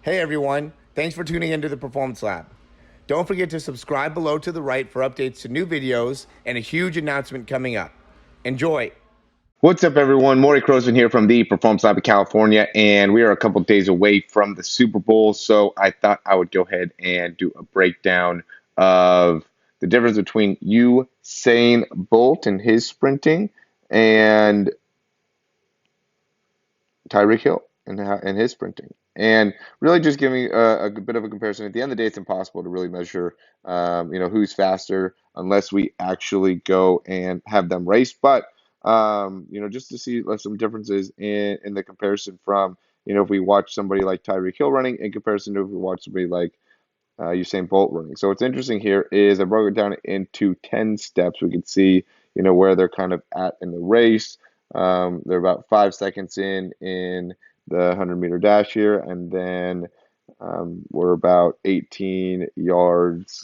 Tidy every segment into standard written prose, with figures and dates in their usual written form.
Hey everyone, thanks for tuning into the Performance Lab. Don't forget to subscribe below to the right for updates to new videos and a huge announcement coming up. Enjoy! What's up, everyone? Morey Croson here from the Performance Lab of California, and we are a couple days away from the Super Bowl, so I thought I would go ahead and do a breakdown of the difference between Usain Bolt and his sprinting and Tyreek Hill and his sprinting. And really just giving a bit of a comparison. At the end of the day, it's impossible to really measure, who's faster unless we actually go and have them race. But, just to see some differences in the comparison from, if we watch somebody like Tyreek Hill running in comparison to if we watch somebody like Usain Bolt running. So what's interesting here is I broke it down into 10 steps. We can see, where they're kind of at in the race. They're about 5 seconds in the 100-meter dash here, and then we're about 18 yards,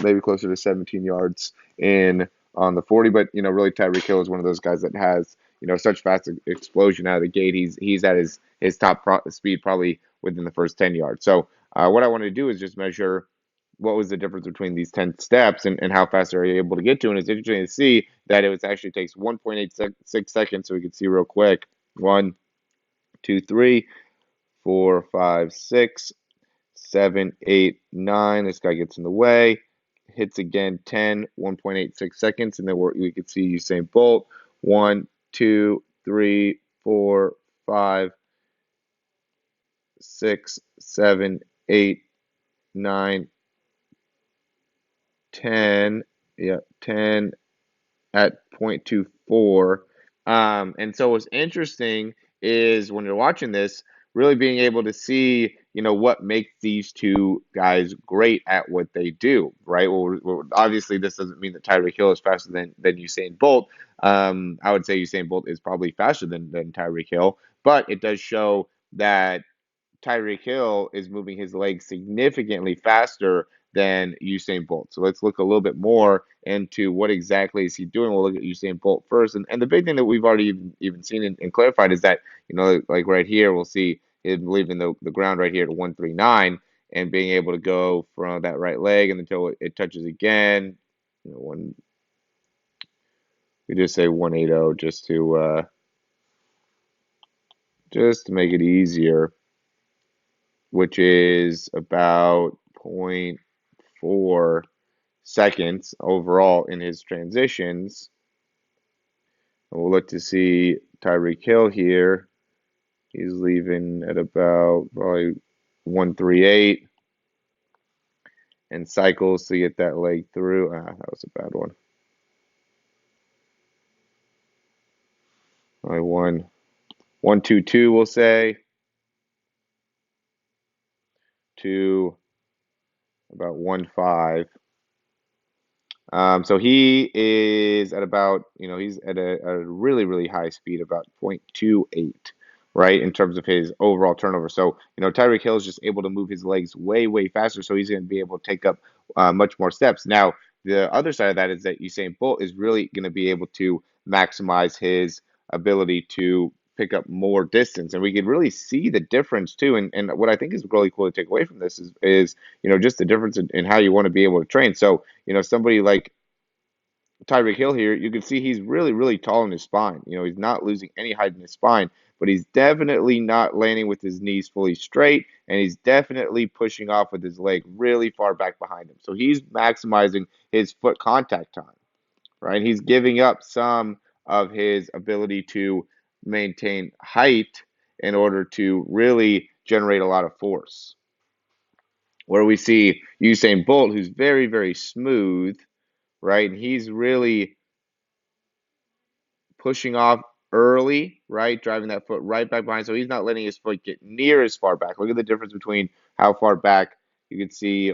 maybe closer to 17 yards in on the 40. But really, Tyreek Hill is one of those guys that has such fast explosion out of the gate. He's at his top speed probably within the first 10 yards. So what I wanted to do is just measure what was the difference between these 10 steps and how fast are you able to get to. And it's interesting to see that actually takes 1.86 seconds. So we can see real quick. 1, 2, 3, 4, 5, 6, 7, 8, 9. This guy gets in the way. Hits again 10, 1.86 seconds. And then we can see Usain Bolt. 1, 2, 3, 4, 5, 6, 7, 8, 9, 10, yeah, 10 at 0.24. And so what's interesting is when you're watching this, really being able to see, what makes these two guys great at what they do, right? Well, obviously, this doesn't mean that Tyreek Hill is faster than Usain Bolt. I would say Usain Bolt is probably faster than Tyreek Hill, but it does show that Tyreek Hill is moving his legs significantly faster than Usain Bolt. So let's look a little bit more into what exactly is he doing. We'll look at Usain Bolt first. And the big thing that we've already even seen and clarified is that, like right here, we'll see him leaving the ground right here at 139 and being able to go from that right leg and until it touches again. We just say 180 just to make it easier, which is about 0.4 seconds overall in his transitions. And we'll look to see Tyreek Hill here. He's leaving at about probably 138 and cycles to get that leg through. That was a bad one. Probably 122, we'll say, to about 1.5. So he is at about, he's at a really, really high speed, about 0.28, right, in terms of his overall turnover. So, Tyreek Hill is just able to move his legs way, way faster, so he's going to be able to take up much more steps. Now, the other side of that is that Usain Bolt is really going to be able to maximize his ability to pick up more distance. And we can really see the difference too. And what I think is really cool to take away from this is just the difference in how you want to be able to train. So, somebody like Tyreek Hill here, you can see he's really, really tall in his spine. He's not losing any height in his spine, but he's definitely not landing with his knees fully straight, and he's definitely pushing off with his leg really far back behind him. So he's maximizing his foot contact time, right? He's giving up some of his ability to maintain height in order to really generate a lot of force. Where we see Usain Bolt, who's very, very smooth, right? And he's really pushing off early, right? Driving that foot right back behind. So he's not letting his foot get near as far back. Look at the difference between how far back you can see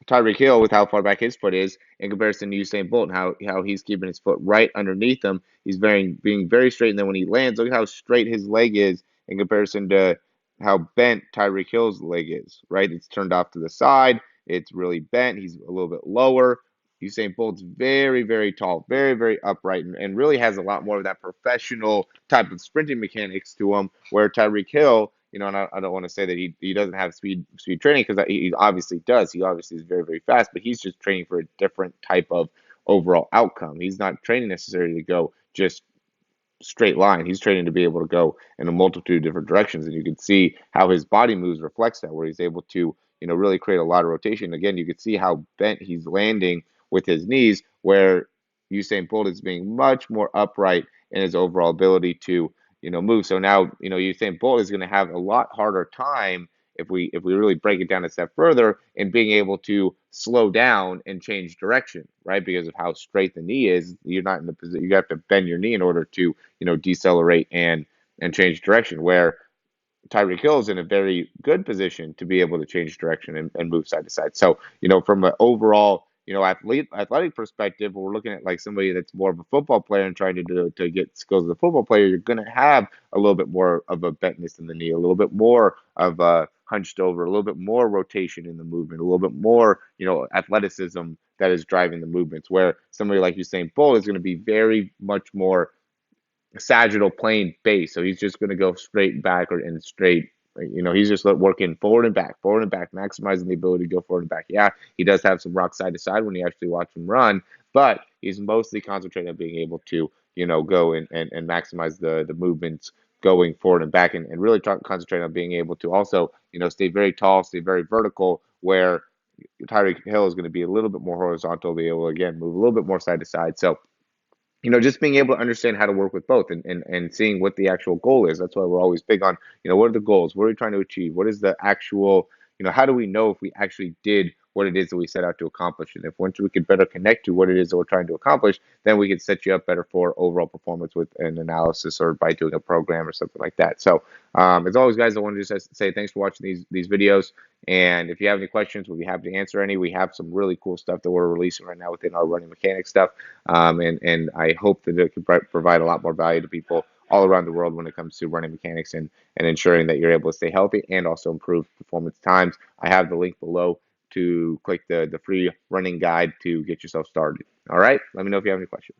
Tyreek Hill with how far back his foot is in comparison to Usain Bolt and how he's keeping his foot right underneath him. He's being very straight, and then when he lands, look at how straight his leg is in comparison to how bent Tyreek Hill's leg is, right? It's turned off to the side. It's really bent. He's a little bit lower. Usain Bolt's very, very tall, very, very upright, and really has a lot more of that professional type of sprinting mechanics to him, where Tyreek Hill, and I don't want to say that he doesn't have speed training, because he obviously does. He obviously is very, very fast, but he's just training for a different type of overall outcome. He's not training necessarily to go just straight line. He's training to be able to go in a multitude of different directions, and you can see how his body moves reflects that, where he's able to, really create a lot of rotation. Again, you can see how bent he's landing with his knees, where Usain Bolt is being much more upright in his overall ability to, move. So now, Usain Bolt is going to have a lot harder time, if we really break it down a step further, in being able to slow down and change direction, right? Because of how straight the knee is, you're not in the position. You have to bend your knee in order to, decelerate and change direction. Where Tyreek Hill is in a very good position to be able to change direction and move side to side. So, from an overall, athletic perspective, when we're looking at like somebody that's more of a football player and trying to get skills as a football player, you're going to have a little bit more of a bentness in the knee, a little bit more of a hunched over, a little bit more rotation in the movement, a little bit more, athleticism that is driving the movements. Where somebody like Usain Bolt is going to be very much more sagittal plane base. So he's just going to go straight back or in straight. He's just working forward and back, maximizing the ability to go forward and back. Yeah, he does have some rock side to side when you actually watch him run, but he's mostly concentrating on being able to, go and maximize the movements going forward and back, and really concentrate on being able to also, stay very tall, stay very vertical, where Tyreek Hill is going to be a little bit more horizontal, be able to, again, move a little bit more side to side. So, just being able to understand how to work with both, and seeing what the actual goal is. That's why we're always big on, what are the goals? What are we trying to achieve? What is the actual, how do we know if we actually did what it is that we set out to accomplish? And if once we could better connect to what it is that we're trying to accomplish, then we can set you up better for overall performance with an analysis, or by doing a program or something like that. So, as always, guys, I want to just say thanks for watching these videos. And if you have any questions, we'll be happy to answer any. We have some really cool stuff that we're releasing right now within our running mechanics stuff. And I hope that it can provide a lot more value to people all around the world when it comes to running mechanics, and ensuring that you're able to stay healthy and also improve performance times. I have the link below to click the free running guide to get yourself started. All right, let me know if you have any questions.